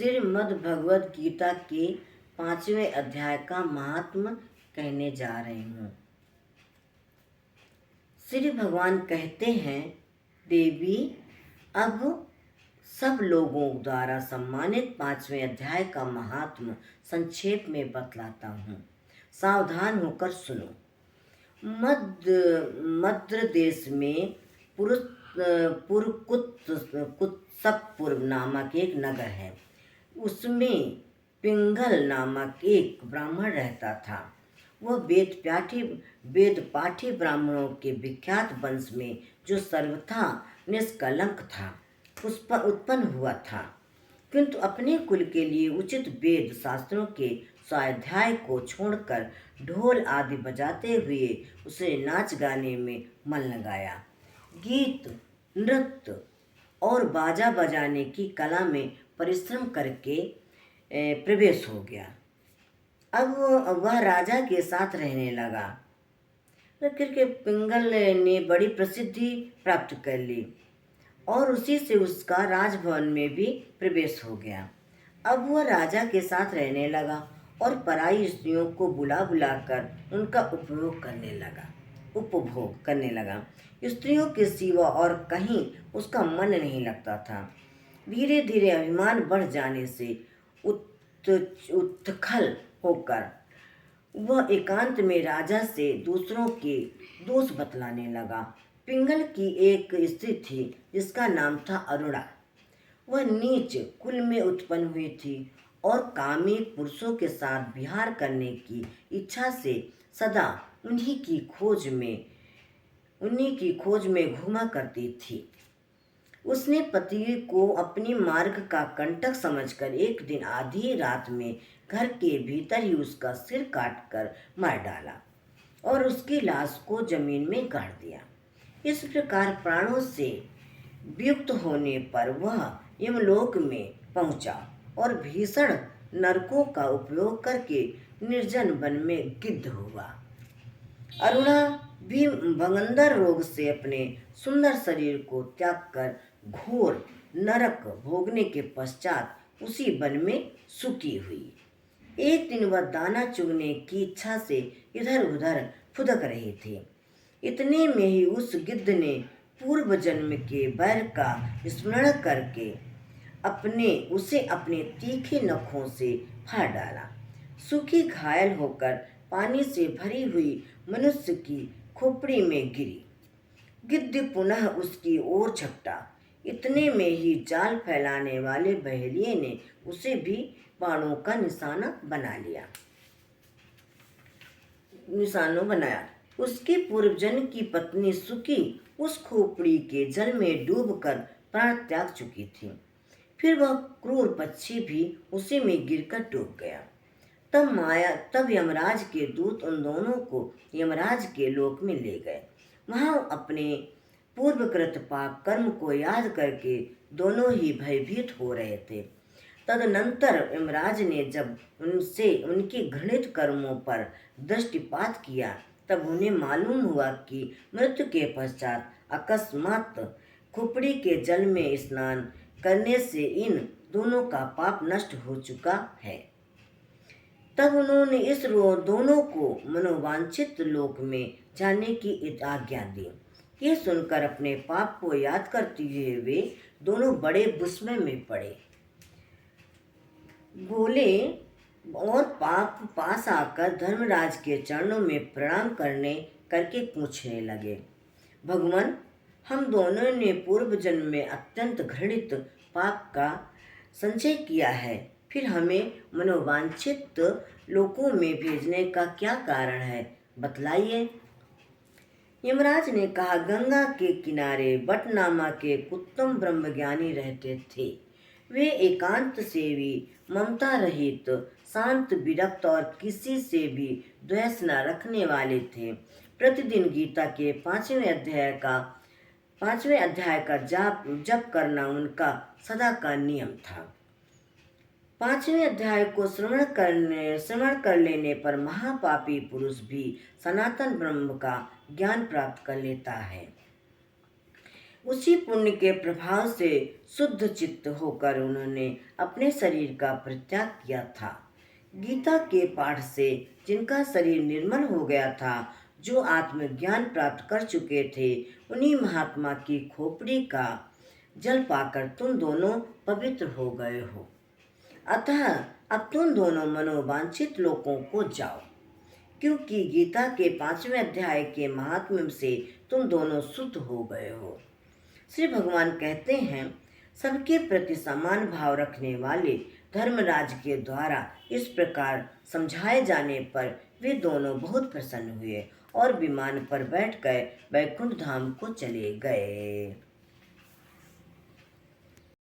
श्रीमद् भगवद गीता के 5वें अध्याय का महात्म कहने जा रही हूँ। श्री भगवान कहते हैं, देवी, अब सब लोगों द्वारा सम्मानित 5वें अध्याय का महात्म संक्षेप में बतलाता हूँ। सावधान होकर सुनो। मद्र देश में कुत्सपुर नामक एक नगर है। उसमें पिंगल नामक एक ब्राह्मण रहता था। वह वेद पाठी ब्राह्मणों के विख्यात वंश में जो सर्वथा निष्कलंक था उस पर उत्पन्न हुआ था, किंतु अपने कुल के लिए उचित वेद शास्त्रों के स्वाध्याय को छोड़कर ढोल आदि बजाते हुए उसे नाच गाने में मन लगाया। गीत, नृत्य और बाजा बजाने की कला में परिश्रम करके प्रवेश हो गया। अब वह राजा के साथ रहने लगा। करके पिंगल ने बड़ी प्रसिद्धि प्राप्त कर ली और उसी से उसका राजभवन में भी प्रवेश हो गया। अब वह राजा के साथ रहने लगा और पराई स्त्रियों को बुला बुलाकर उनका उपभोग करने लगा। स्त्रियों के सिवा और कहीं उसका मन नहीं लगता था। धीरे धीरे अभिमान बढ़ जाने से उत्खल होकर वह एकांत में राजा से दूसरों के दोष बतलाने लगा। पिंगल की एक स्त्री थी जिसका नाम था अरुणा। वह नीच कुल में उत्पन्न हुई थी और कामी पुरुषों के साथ विहार करने की इच्छा से सदा उन्हीं की खोज में घूमा करती थी। उसने पति को अपनी मार्ग का कंटक समझकर एक दिन आधी रात में घर के भीतर ही उसका सिर काटकर मार डाला और उसकी लाश को जमीन में गाड़ दिया। इस प्रकार प्राणों से वियुक्त होने पर वह यमलोक में पहुंचा और भीषण नरकों का उपयोग करके निर्जन वन में गिद्ध हुआ। अरुणा भी भगंदर रोग से अपने सुंदर शरीर को त्याग कर घोर नरक भोगने के पश्चात उसी वन में सुखी हुई। एक दिन वह दाना चुगने की इच्छा से इधर उधर फुदक रही थी। इतने में ही उस गिद्ध ने पूर्व जन्म के बैर का स्मरण करके उसे अपने तीखे नखों से फाड़ डाला। सूखी घायल होकर पानी से भरी हुई मनुष्य की खोपड़ी में गिरी। गिद्ध पुनः उसकी ओर झपटा। इतने में ही जाल फैलाने वाले बहेलिये ने उसे भी बाणों का निशाना बनाया। उसके पूर्वजन्म की पत्नी सुकी उस खोपड़ी के जल में डूबकर प्राण त्याग चुकी थी। फिर वह क्रूर पक्षी भी उसी में गिरकर डूब गया। तब यमराज के दूत उन दोनों को यमराज के लोक में ले गए। वहां अपने पूर्वकृत पाप कर्म को याद करके दोनों ही भयभीत हो रहे थे। तदनंतर यमराज ने जब उनसे उनके घृणित कर्मों पर दृष्टिपात किया तब उन्हें मालूम हुआ कि मृत्यु के पश्चात अकस्मात खोपड़ी के जल में स्नान करने से इन दोनों का पाप नष्ट हो चुका है। तब उन्होंने इस दोनों को मनोवांछित लोक में जाने की आज्ञा दी। ये सुनकर अपने पाप को याद करते हुए वे दोनों बड़े विस्मय में पड़े। बोले और पास आकर धर्मराज के चरणों में प्रणाम करके पूछने लगे, भगवान, हम दोनों ने पूर्व जन्म में अत्यंत घृणित पाप का संचय किया है, फिर हमें मनोवांछित लोकों में भेजने का क्या कारण है, बतलाइए। यमराज ने कहा, गंगा के किनारे बट नामक के उत्तम ब्रह्मज्ञानी रहते थे। वे एकांत सेवी, ममता रहित, शांत, विरक्त और किसी से भी द्वेष न रखने वाले थे। प्रतिदिन गीता के 5वें अध्याय का जप करना उनका सदा का नियम था। 5वें अध्याय को श्रवण कर लेने पर महापापी पुरुष भी सनातन ब्रह्म का ज्ञान प्राप्त कर लेता है। उसी पुण्य के प्रभाव से शुद्ध चित्त होकर उन्होंने अपने शरीर का परित्याग किया था। गीता के पाठ से जिनका शरीर निर्मल हो गया था, जो आत्मज्ञान प्राप्त कर चुके थे, उन्हीं महात्मा की खोपड़ी का जल पाकर तुम दोनों पवित्र हो गए हो। अतः अब तुम दोनों मनोवांछित लोकों को जाओ, क्योंकि गीता के 5वें अध्याय के महात्म्य से तुम दोनों शुद्ध हो गए हो। श्री भगवान कहते हैं, सबके प्रति समान भाव रखने वाले धर्मराज के द्वारा इस प्रकार समझाए जाने पर वे दोनों बहुत प्रसन्न हुए और विमान पर बैठ कर वैकुंठ धाम को चले गए।